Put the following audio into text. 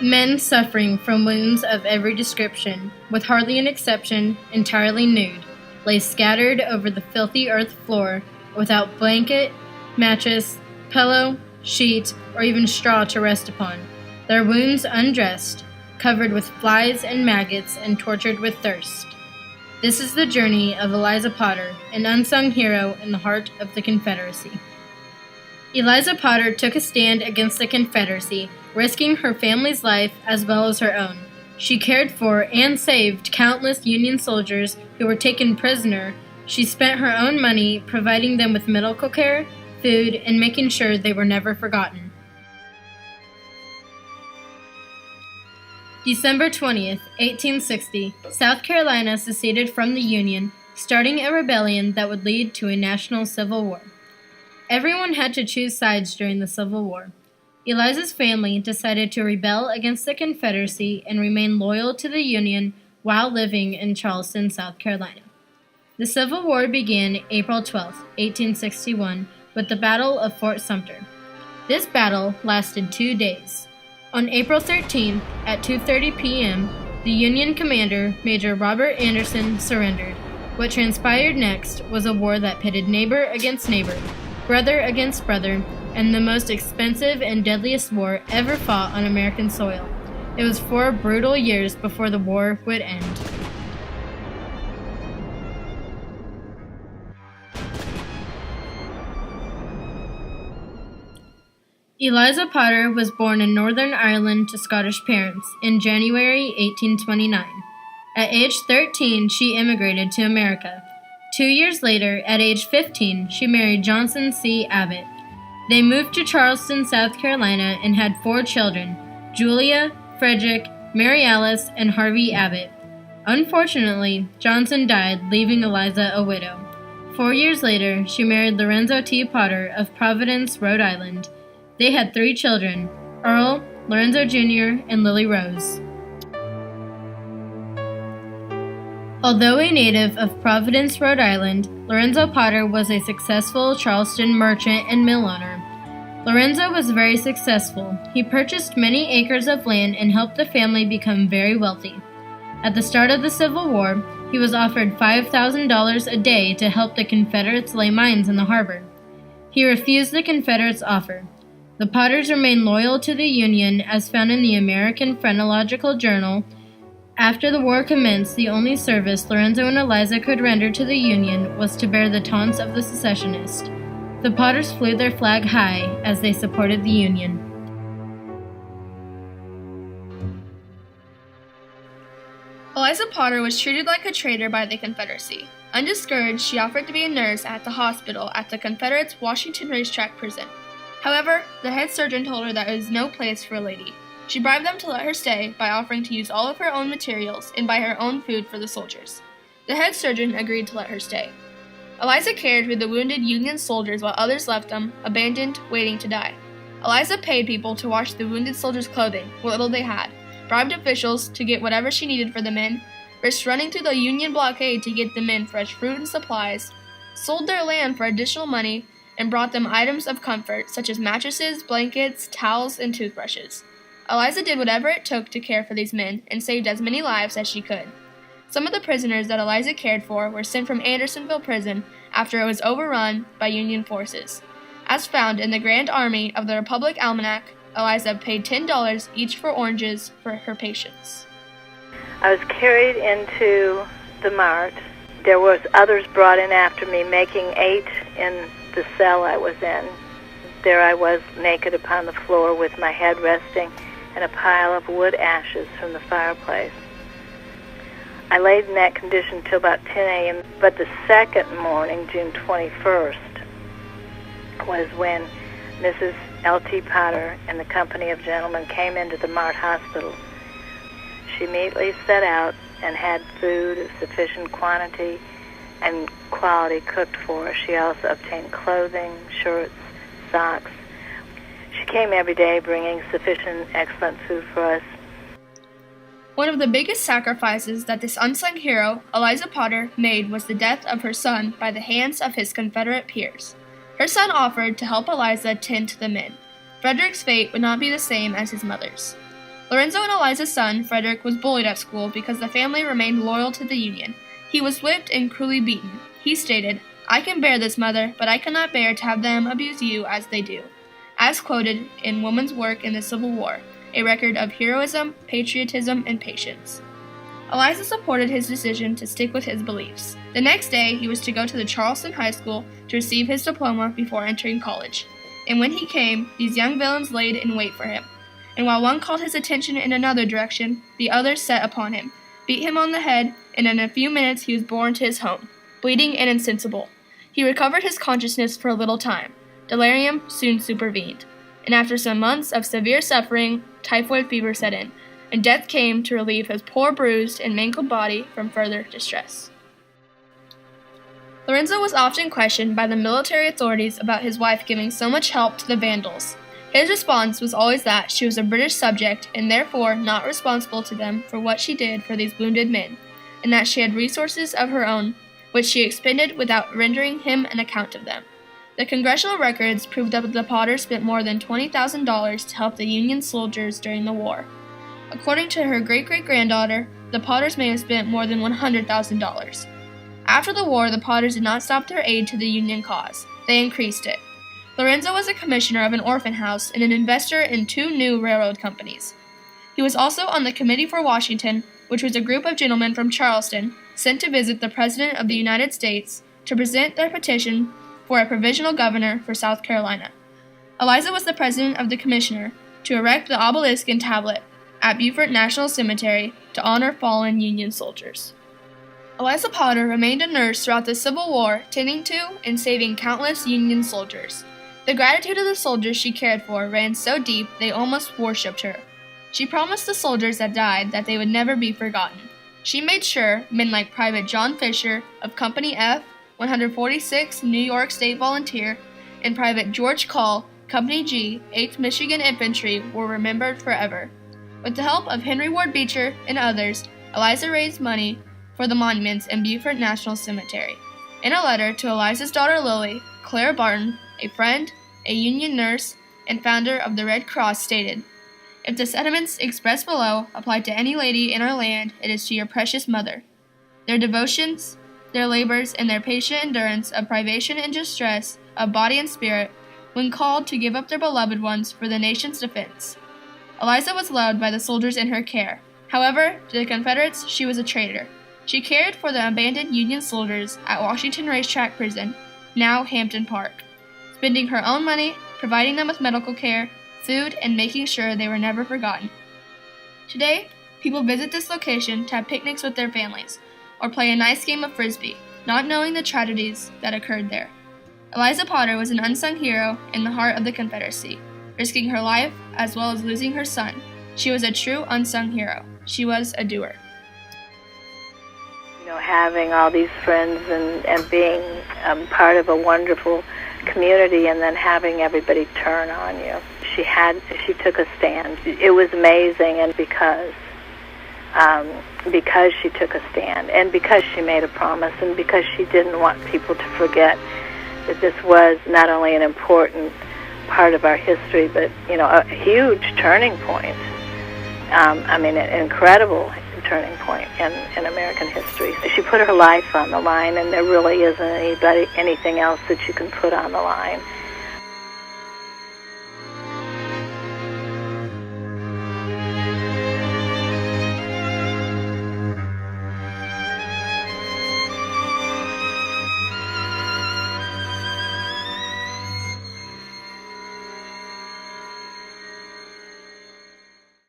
Men suffering from wounds of every description, with hardly an exception, entirely nude, lay scattered over the filthy earth floor, without blanket, mattress, pillow, sheet, or even straw to rest upon, their wounds undressed, covered with flies and maggots, and tortured with thirst. This is the journey of Eliza Potter, an unsung hero in the heart of the Confederacy. Eliza Potter took a stand against the Confederacy, risking her family's life as well as her own. She cared for and saved countless Union soldiers who were taken prisoner. She spent her own money providing them with medical care, food, and making sure they were never forgotten. December 20th, 1860, South Carolina seceded from the Union, starting a rebellion that would lead to a national civil war. Everyone had to choose sides during the Civil War. Eliza's family decided to rebel against the Confederacy and remain loyal to the Union while living in Charleston, South Carolina. The Civil War began April 12, 1861, with the Battle of Fort Sumter. This battle lasted 2 days. On April 13th, at 2:30 p.m., the Union commander, Major Robert Anderson, surrendered. What transpired next was a war that pitted neighbor against neighbor, brother against brother, and the most expensive and deadliest war ever fought on American soil. It was 4 brutal years before the war would end. Eliza Potter was born in Northern Ireland to Scottish parents in January 1829. At age 13, she immigrated to America. 2 years later, at age 15, she married Johnson C. Abbott. They moved to Charleston, South Carolina, and had 4 children: Julia, Frederick, Mary Alice, and Harvey Abbott. Unfortunately, Johnson died, leaving Eliza a widow. 4 years later, she married Lorenzo T. Potter of Providence, Rhode Island. They had 3 children: Earl, Lorenzo Jr., and Lily Rose. Although a native of Providence, Rhode Island, Lorenzo Potter was a successful Charleston merchant and mill owner. Lorenzo was very successful. He purchased many acres of land and helped the family become very wealthy. At the start of the Civil War, he was offered $5,000 a day to help the Confederates lay mines in the harbor. He refused the Confederates' offer. The Potters remained loyal to the Union, as found in the American Phrenological Journal. After the war commenced, the only service Lorenzo and Eliza could render to the Union was to bear the taunts of the secessionists. The Potters flew their flag high as they supported the Union. Eliza Potter was treated like a traitor by the Confederacy. Undiscouraged, she offered to be a nurse at the hospital at the Confederates' Washington Racetrack prison. However, the head surgeon told her that it was no place for a lady. She bribed them to let her stay by offering to use all of her own materials and buy her own food for the soldiers. The head surgeon agreed to let her stay. Eliza cared for the wounded Union soldiers while others left them, abandoned, waiting to die. Eliza paid people to wash the wounded soldiers' clothing, what little they had, bribed officials to get whatever she needed for the men, risked running through the Union blockade to get the men fresh fruit and supplies, sold their land for additional money, and brought them items of comfort such as mattresses, blankets, towels, and toothbrushes. Eliza did whatever it took to care for these men and saved as many lives as she could. Some of the prisoners that Eliza cared for were sent from Andersonville Prison after it was overrun by Union forces. As found in the Grand Army of the Republic Almanac, Eliza paid $10 each for oranges for her patients. I was carried into the mart. There was others brought in after me, making 8 in the cell I was in. There I was, naked upon the floor with my head resting in a pile of wood ashes from the fireplace. I laid in that condition till about 10 a.m., but the second morning, June 21st, was when Mrs. L.T. Potter and the company of gentlemen came into the Mart Hospital. She immediately set out and had food of sufficient quantity and quality cooked for us. She also obtained clothing, shirts, socks. She came every day bringing sufficient, excellent food for us. One of the biggest sacrifices that this unsung hero, Eliza Potter, made was the death of her son by the hands of his Confederate peers. Her son offered to help Eliza tend to the men. Frederick's fate would not be the same as his mother's. Lorenzo and Eliza's son, Frederick, was bullied at school because the family remained loyal to the Union. He was whipped and cruelly beaten. He stated, "I can bear this, mother, but I cannot bear to have them abuse you as they do," as quoted in Woman's Work in the Civil War, a record of heroism, patriotism, and patience. Eliza supported his decision to stick with his beliefs. The next day, he was to go to the Charleston High School to receive his diploma before entering college. And when he came, these young villains laid in wait for him. And while one called his attention in another direction, the others set upon him, beat him on the head, and in a few minutes he was borne to his home, bleeding and insensible. He recovered his consciousness for a little time. Delirium soon supervened, and after some months of severe suffering, typhoid fever set in, and death came to relieve his poor bruised and mangled body from further distress. Lorenzo was often questioned by the military authorities about his wife giving so much help to the Vandals. His response was always that she was a British subject and therefore not responsible to them for what she did for these wounded men, and that she had resources of her own, which she expended without rendering him an account of them. The congressional records proved that the Potters spent more than $20,000 to help the Union soldiers during the war. According to her great-great-granddaughter, the Potters may have spent more than $100,000. After the war, the Potters did not stop their aid to the Union cause. They increased it. Lorenzo was a commissioner of an orphan house and an investor in 2 new railroad companies. He was also on the Committee for Washington, which was a group of gentlemen from Charleston sent to visit the President of the United States to present their petition for a provisional governor for South Carolina. Eliza was the president of the commissioner to erect the obelisk and tablet at Beaufort National Cemetery to honor fallen Union soldiers. Eliza Potter remained a nurse throughout the Civil War, tending to and saving countless Union soldiers. The gratitude of the soldiers she cared for ran so deep they almost worshipped her. She promised the soldiers that died that they would never be forgotten. She made sure men like Private John Fisher of Company F, 146 New York State Volunteer, and Private George Call, Company G, 8th Michigan Infantry, were remembered forever. With the help of Henry Ward Beecher and others, Eliza raised money for the monuments in Beaufort National Cemetery. In a letter to Eliza's daughter Lily, Clara Barton, a friend, a Union nurse, and founder of the Red Cross, stated, "If the sentiments expressed below apply to any lady in our land, it is to your precious mother. Their devotions, their labors, and their patient endurance of privation and distress of body and spirit, when called to give up their beloved ones for the nation's defense." Eliza was loved by the soldiers in her care. However, to the Confederates, she was a traitor. She cared for the abandoned Union soldiers at Washington Racetrack Prison, now Hampton Park, spending her own money, providing them with medical care, food, and making sure they were never forgotten. Today, people visit this location to have picnics with their families, or play a nice game of frisbee, not knowing the tragedies that occurred there. Eliza Potter was an unsung hero in the heart of the Confederacy, risking her life as well as losing her son. She was a true unsung hero. She was a doer. Having all these friends and being part of a wonderful community, and then having everybody turn on you. She took a stand. It was amazing, and because she took a stand, and because she made a promise, and because she didn't want people to forget that this was not only an important part of our history, but a huge turning point. An incredible turning point in American history. She put her life on the line, and there really isn't anything else that you can put on the line.